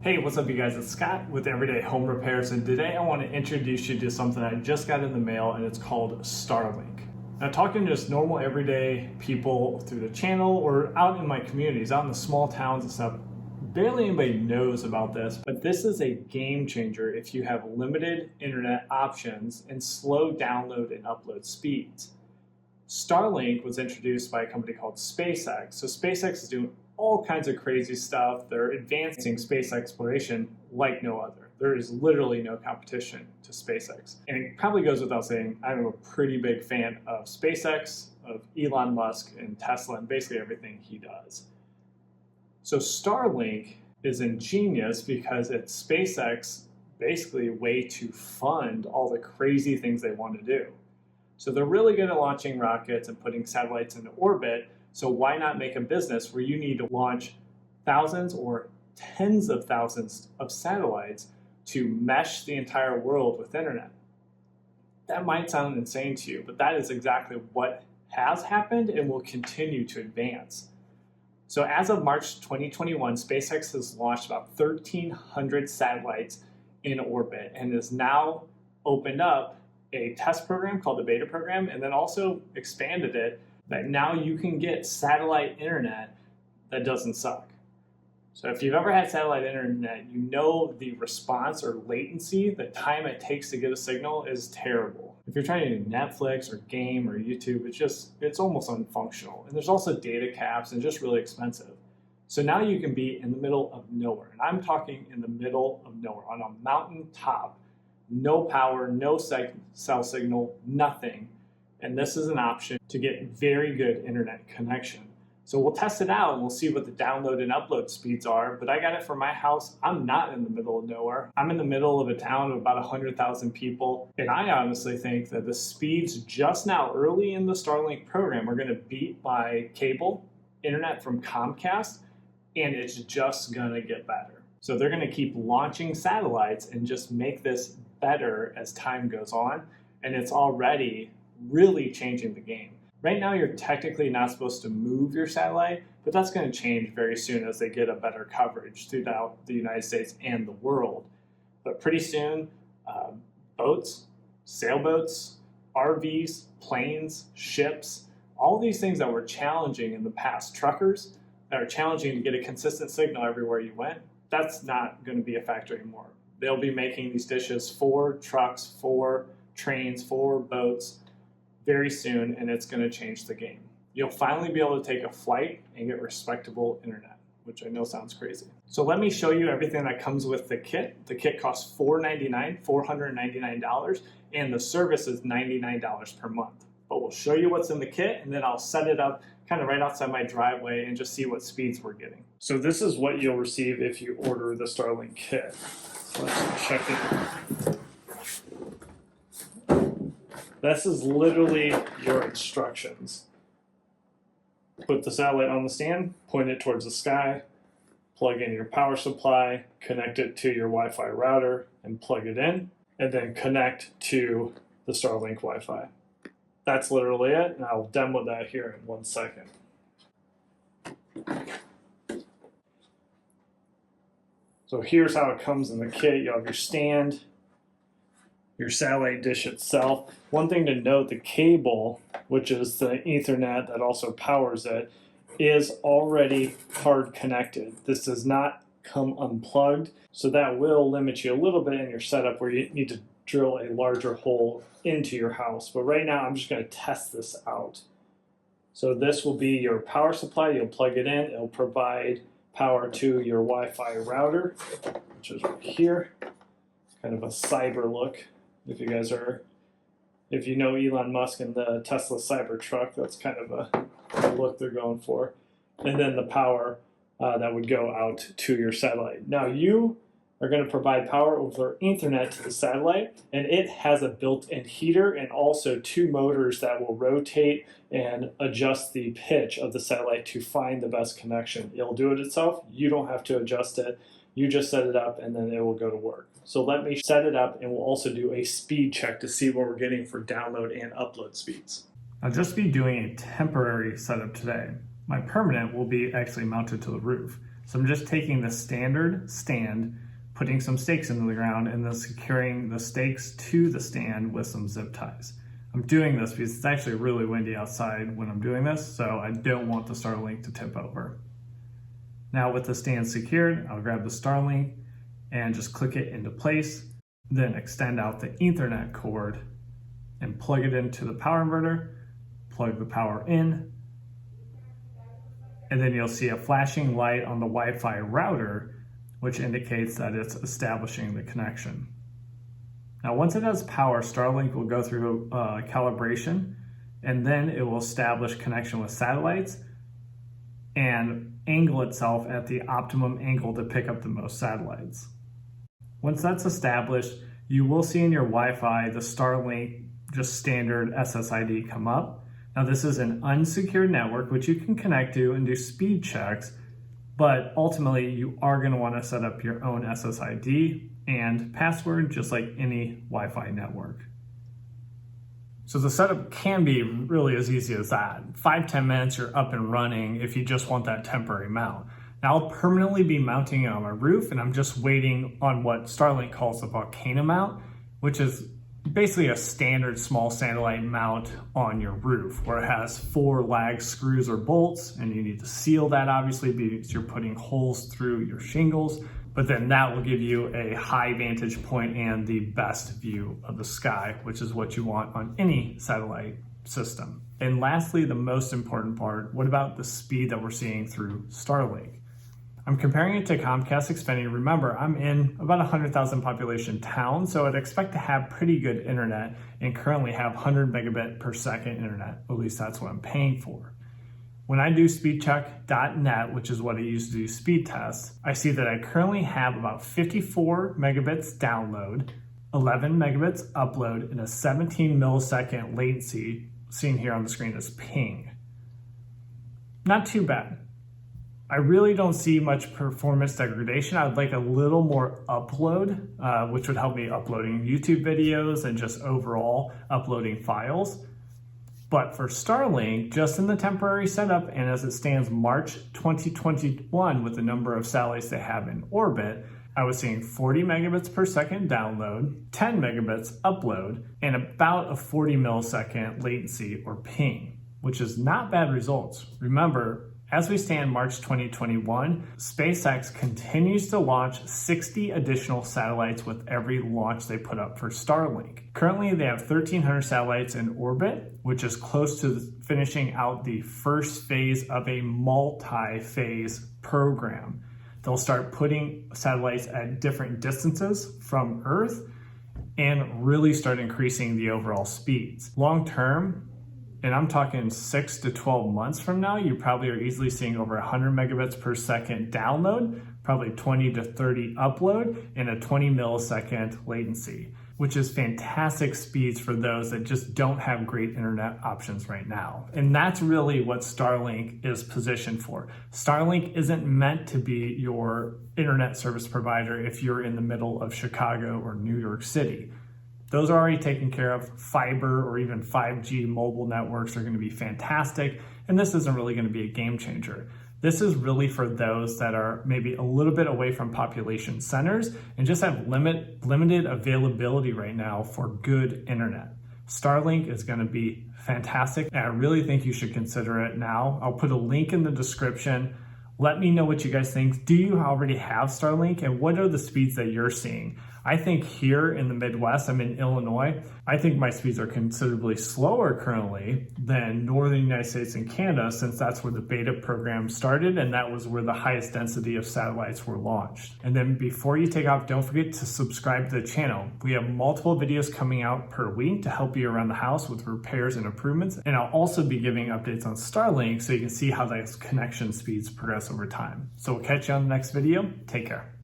Hey, what's up you guys? It's Scott with Everyday Home Repairs, and today I want to introduce you to something I just got in the mail, and it's called Starlink. Now, talking to just normal everyday people through the channel or out in my communities, out in the small towns and stuff, barely anybody knows about this, but this is a game changer if you have limited internet options and slow download and upload speeds. Starlink was introduced by a company called SpaceX. So SpaceX is doing all kinds of crazy stuff. They're advancing space exploration like no other. There is literally no competition to SpaceX. And it probably goes without saying, I'm a pretty big fan of SpaceX, of Elon Musk and Tesla, and basically everything he does. So Starlink is ingenious because it's SpaceX basically a way to fund all the crazy things they want to do. So they're really good at launching rockets and putting satellites into orbit. So why not make a business where you need to launch thousands or tens of thousands of satellites to mesh the entire world with internet? That might sound insane to you, but that is exactly what has happened and will continue to advance. So as of March 2021, SpaceX has launched about 1,300 satellites in orbit and is now opened up a test program called the beta program, and then also expanded it that now you can get satellite internet that doesn't suck. So if you've ever had satellite internet, you know the response or latency, the time it takes to get a signal is terrible. If you're trying to do Netflix or game or YouTube, it's almost unfunctional. And there's also data caps and just really expensive. So now you can be in the middle of nowhere. And I'm talking in the middle of nowhere on a mountain top. No power, no cell signal, nothing. And this is an option to get very good internet connection. So we'll test it out and we'll see what the download and upload speeds are. But I got it from my house. I'm not in the middle of nowhere. I'm in the middle of a town of about 100,000 people. And I honestly think that the speeds just now early in the Starlink program are going to beat by cable internet from Comcast. And it's just going to get better. So they're going to keep launching satellites and just make this better as time goes on. And it's already really changing the game. Right now, you're technically not supposed to move your satellite, but that's going to change very soon as they get a better coverage throughout the United States and the world. But pretty soon, boats, sailboats, RVs, planes, ships, all these things that were challenging in the past, truckers that are challenging to get a consistent signal everywhere you went, that's not going to be a factor anymore. They'll be making these dishes for trucks, for trains, for boats very soon, and it's going to change the game. You'll finally be able to take a flight and get respectable internet, which I know sounds crazy. So let me show you everything that comes with the kit. The kit costs $499, and the service is $99 per month. But we'll show you what's in the kit, and then I'll set it up kind of right outside my driveway and just see what speeds we're getting. So this is what you'll receive if you order the Starlink kit. So let's check it. This is literally your instructions. Put the satellite on the stand, point it towards the sky, plug in your power supply, connect it to your Wi-Fi router and plug it in, and then connect to the Starlink Wi-Fi. That's literally it, and I'll demo that here in 1 second. So here's how it comes in the kit. You have your stand, your satellite dish itself. One thing to note, the cable, which is the Ethernet that also powers it, is already hard connected. This does not come unplugged, so that will limit you a little bit in your setup where you need to drill a larger hole into your house. But right now, I'm just going to test this out. So this will be your power supply. You'll plug it in. It'll provide power to your Wi-Fi router, which is right here. Kind of a cyber look. If you know Elon Musk and the Tesla Cybertruck, that's kind of a look they're going for. And then the power that would go out to your satellite. Now you are going to provide power over Ethernet to the satellite, and it has a built-in heater and also 2 motors that will rotate and adjust the pitch of the satellite to find the best connection. It'll do it itself. You don't have to adjust it. You just set it up and then it will go to work. So let me set it up, and we'll also do a speed check to see what we're getting for download and upload speeds. I'll just be doing a temporary setup today. My permanent will be actually mounted to the roof. So I'm just taking the standard stand, putting some stakes into the ground, and then securing the stakes to the stand with some zip ties. I'm doing this because it's actually really windy outside when I'm doing this, so I don't want the Starlink to tip over. Now with the stand secured, I'll grab the Starlink and just click it into place, then extend out the Ethernet cord and plug it into the power inverter, plug the power in, and then you'll see a flashing light on the Wi-Fi router, which indicates that it's establishing the connection. Now, once it has power, Starlink will go through calibration, and then it will establish connection with satellites and angle itself at the optimum angle to pick up the most satellites. Once that's established, you will see in your Wi-Fi the Starlink just standard SSID come up. Now, this is an unsecured network, which you can connect to and do speed checks, but ultimately you are going to want to set up your own SSID and password, just like any Wi-Fi network. So the setup can be really as easy as that. 5-10 minutes, you're up and running if you just want that temporary mount. Now I'll permanently be mounting it on my roof, and I'm just waiting on what Starlink calls a volcano mount, which is basically a standard small satellite mount on your roof where it has 4 lag screws or bolts, and you need to seal that obviously because you're putting holes through your shingles, but then that will give you a high vantage point and the best view of the sky, which is what you want on any satellite system. And lastly, the most important part, what about the speed that we're seeing through Starlink? I'm comparing it to Comcast Xfinity. Remember, I'm in about 100,000 population town, so I'd expect to have pretty good internet and currently have 100 megabit per second internet. At least that's what I'm paying for. When I do speedcheck.net, which is what I use to do speed tests, I see that I currently have about 54 megabits download, 11 megabits upload, and a 17 millisecond latency seen here on the screen as ping. Not too bad. I really don't see much performance degradation. I'd like a little more upload, which would help me uploading YouTube videos and just overall uploading files. But for Starlink, just in the temporary setup and as it stands March 2021 with the number of satellites they have in orbit, I was seeing 40 megabits per second download, 10 megabits upload, and about a 40 millisecond latency or ping, which is not bad results. Remember, as we stand March 2021, SpaceX continues to launch 60 additional satellites with every launch they put up for Starlink. Currently, they have 1,300 satellites in orbit, which is close to finishing out the first phase of a multi-phase program. They'll start putting satellites at different distances from Earth and really start increasing the overall speeds. Long term, and I'm talking 6 to 12 months from now, you probably are easily seeing over 100 megabits per second download, probably 20 to 30 upload, and a 20 millisecond latency, which is fantastic speeds for those that just don't have great internet options right now. And that's really what Starlink is positioned for. Starlink isn't meant to be your internet service provider if you're in the middle of Chicago or New York City. Those are already taken care of. Fiber or even 5G mobile networks are going to be fantastic, and this isn't really going to be a game changer. This is really for those that are maybe a little bit away from population centers and just have limited availability right now for good internet. Starlink is going to be fantastic, and I really think you should consider it now. I'll put a link in the description. Let me know what you guys think. Do you already have Starlink, and what are the speeds that you're seeing? I think here in the Midwest, I'm in Illinois, I think my speeds are considerably slower currently than northern United States and Canada, since that's where the beta program started and that was where the highest density of satellites were launched. And then before you take off, don't forget to subscribe to the channel. We have multiple videos coming out per week to help you around the house with repairs and improvements. And I'll also be giving updates on Starlink so you can see how those connection speeds progress over time. So we'll catch you on the next video. Take care.